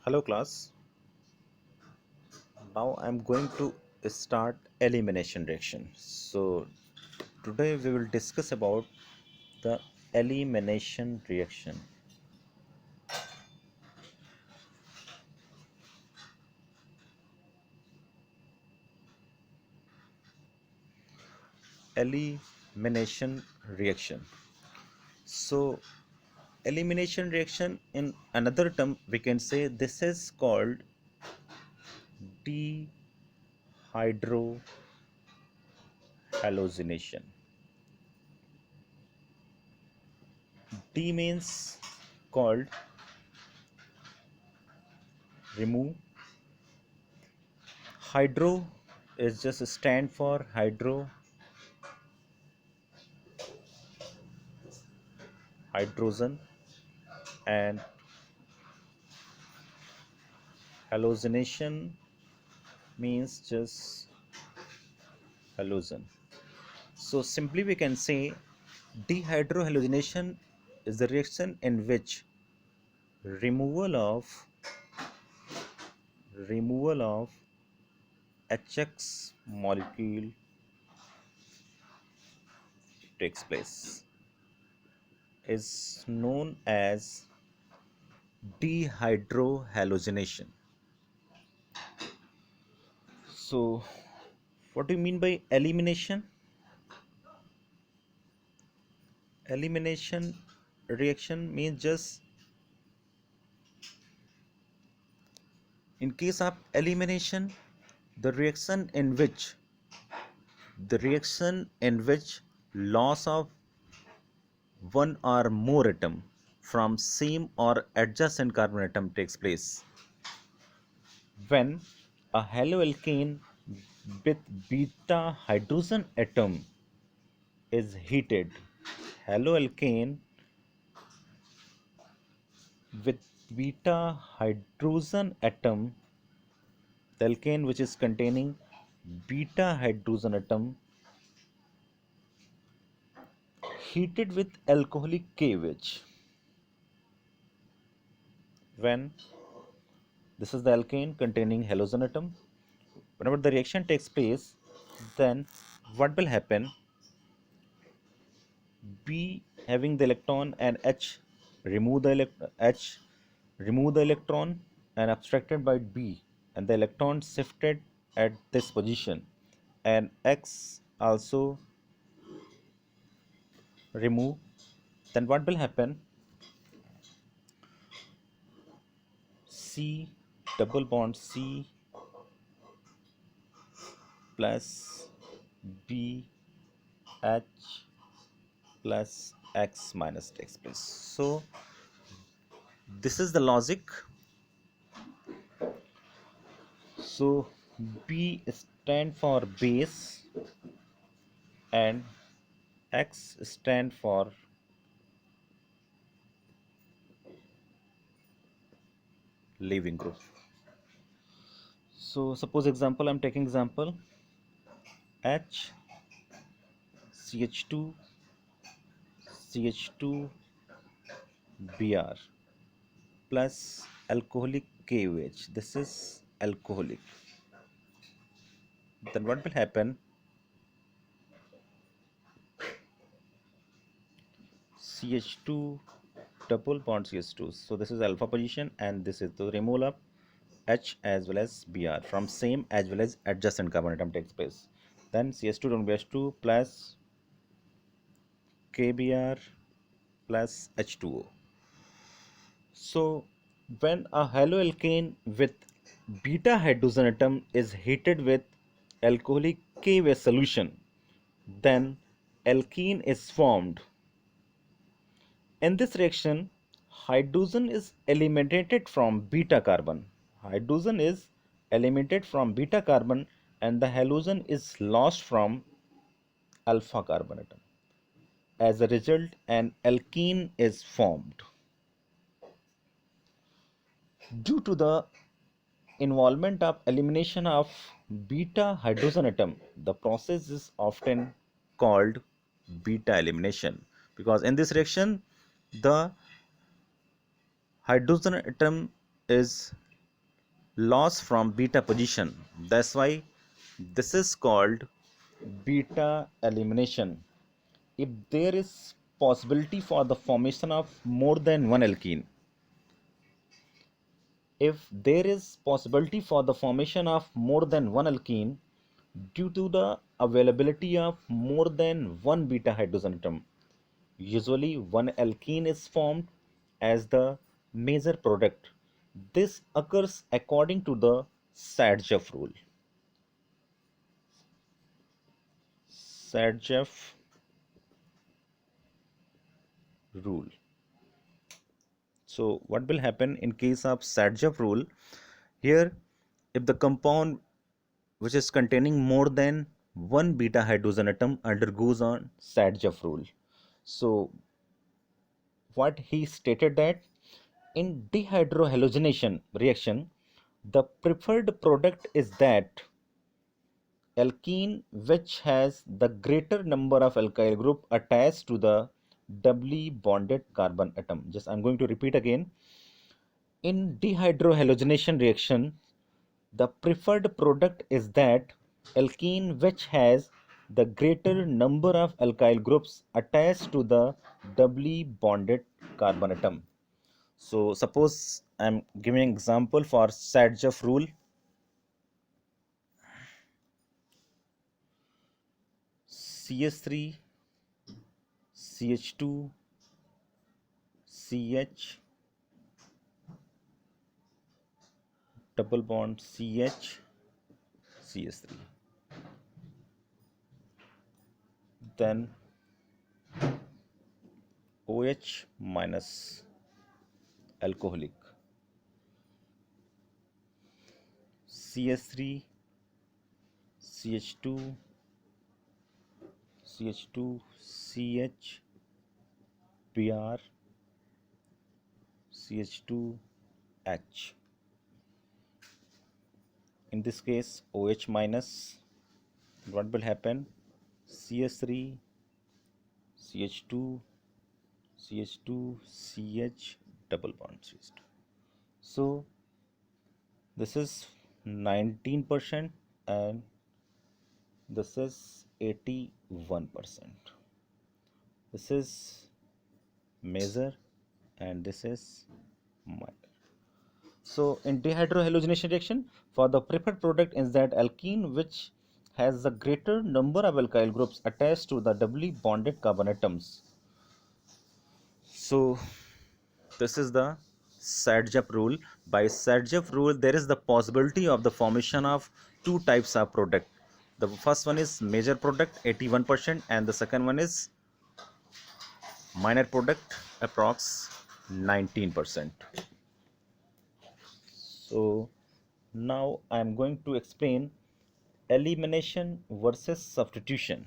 Hello class. Now I'm going to start elimination reaction. So today we will discuss about the elimination reaction. Elimination reaction. So elimination reaction, in another term we can say, this is called dehydrohallucination. D means called remove. Hydro is just a stand for hydrogen, and hallucination means just hallucin. So simply we can say dehydrohallucination is the reaction in which removal of removal of HX molecule takes place, is known as dehydrohallucination. So what do you mean by elimination? Elimination reaction means just, in case of elimination, the reaction in which loss of one or more atom from same or adjacent carbon atom takes place when a haloalkane with beta hydrogen atom is heated. Haloalkane with beta hydrogen atom, the alkane which is containing beta hydrogen atom, heated with alcoholic KOH. When this is the alkane containing halogen atom, whenever the reaction takes place, then what will happen? B having the electron and H remove the electron and abstracted by B, and the electron shifted at this position, and X also remove. Then what will happen? C double bond C plus B H plus X minus takes place. So this is the logic. So B stand for base and X stand for leaving group. So suppose example, I'm taking example H CH2 CH2 Br plus alcoholic KOH. This is alcoholic. Then what will happen? CH2 double bond CH2. So this is alpha position, and this is the removal of H as well as Br from same as well as adjacent carbon atom takes place. Then CH2 double BH2 plus KBr plus H2O. So when a haloalkane with beta hydrogen atom is heated with alcoholic KOH solution, then alkene is formed. In this reaction, hydrogen is eliminated from beta carbon. Hydrogen is eliminated from beta carbon, and the halogen is lost from alpha carbon atom. As a result, an alkene is formed. Due to the involvement of elimination of beta hydrogen atom, the process is often called beta elimination, because in this reaction the hydrogen atom is loss from beta position. That's why this is called beta elimination. If there is possibility for the formation of more than one alkene, if there is possibility for the formation of more than one alkene due to the availability of more than one beta hydrogen atom, usually one alkene is formed as the major product. This occurs according to the Sadjev rule. Sadjev rule. So what will happen in case of Sadjev rule? Here, if the compound which is containing more than one beta hydrogen atom undergoes on Sadjev rule. So what he stated that in dehydrohalogenation reaction, the preferred product is that alkene which has the greater number of alkyl group attached to the doubly bonded carbon atom. Just I'm going to repeat again. In dehydrohalogenation reaction, the preferred product is that alkene which has the greater number of alkyl groups attached to the doubly bonded carbon atom. So suppose I'm giving an example for Sadjev rule. CH3, CH2, CH, double bond CH, CH3. Then OH minus alcoholic. CH3, CH2, CH2, CH, Br, CH2H. In this case, OH minus, what will happen? CH3, CH2, CH2, CH, double bond CH2. So this is 19% and this is 81%. This is major and this is minor. So in dehydrohalogenation reaction, for the preferred product is that alkene which has the greater number of alkyl groups attached to the doubly bonded carbon atoms. So this is the Sadjev rule. By Sadjev rule, there is the possibility of the formation of two types of product. The first one is major product 81% and the second one is minor product approx 19%. So now I am going to explain elimination versus substitution.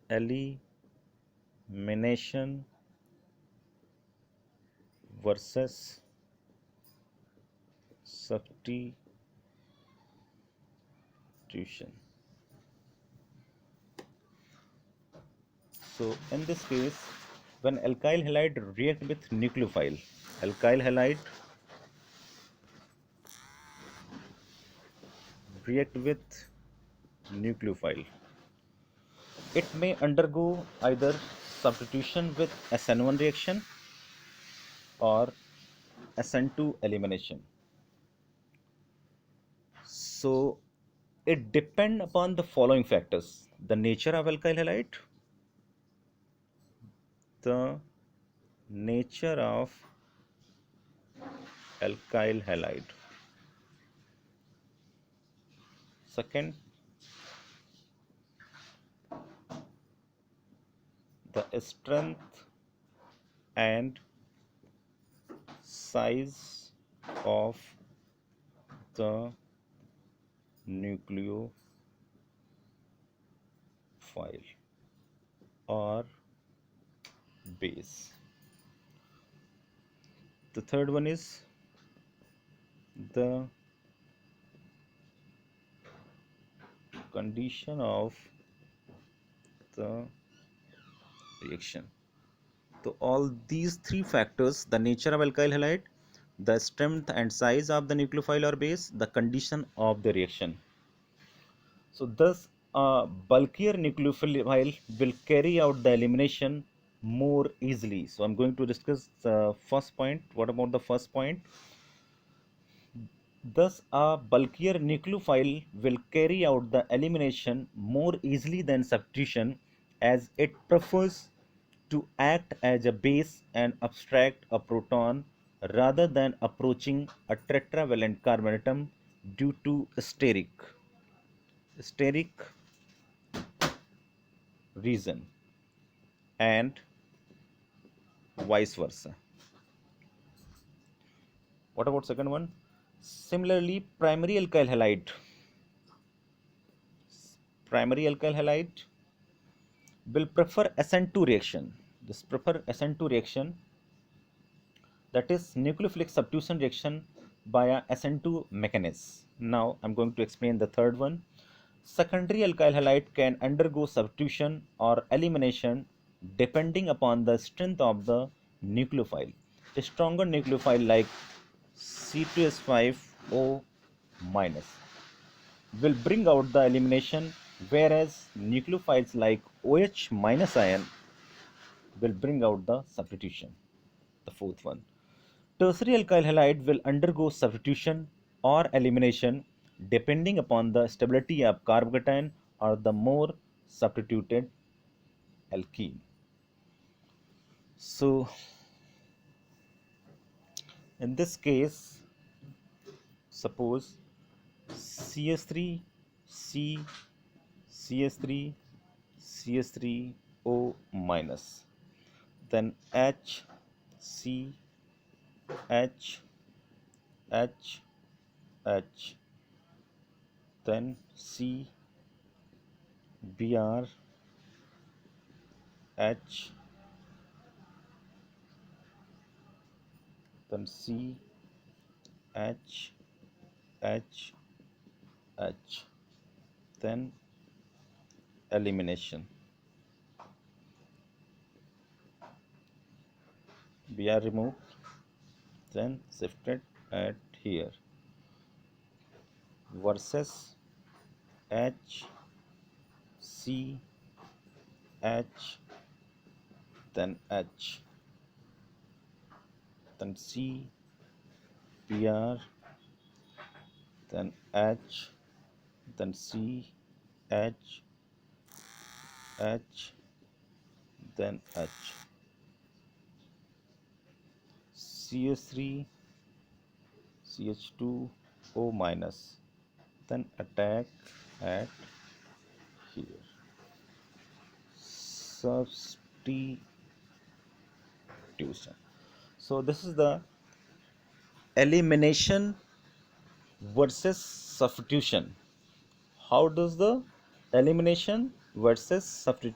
Elimination versus substitution. So in this case, when alkyl halide react with nucleophile, alkyl halide react with nucleophile, it may undergo either substitution with SN1 reaction or SN2 elimination. So it depends upon the following factors: the nature of alkyl halide, the nature of alkyl halide. Second, the strength and size of the nucleophile or base. The third one is the condition of the reaction. So all these three factors, the nature of alkyl halide, the strength and size of the nucleophile or base, the condition of the reaction. So thus a bulkier nucleophile will carry out the elimination more easily. So I'm going to discuss the first point. What about the first point? Thus, a bulkier nucleophile will carry out the elimination more easily than substitution, as it prefers to act as a base and abstract a proton rather than approaching a tetravalent carbon atom due to steric reason, and vice versa. What about second one? Similarly, primary alkyl halide will prefer SN2 reaction. This prefer SN2 reaction, that is nucleophilic substitution reaction via SN2 mechanism. Now I'm going to explain the third one. Secondary alkyl halide can undergo substitution or elimination depending upon the strength of the nucleophile. A stronger nucleophile like C2H5O minus will bring out the elimination, whereas nucleophiles like OH minus ion will bring out the substitution. The fourth one. Tertiary alkyl halide will undergo substitution or elimination depending upon the stability of carbocation or the more substituted alkene. So, in this case, suppose CH3, C, CH3, CH3O minus, then H, C, H, H, H, then C, Br, H, then C, H, H, H, then elimination. Br removed, then shifted at here, versus H, C, H, then H, then C, Br, then H, then C, H, H, then H, CH3, CH2O minus, then attack at here. Substitution. So this is the elimination versus substitution. How does the elimination versus substitution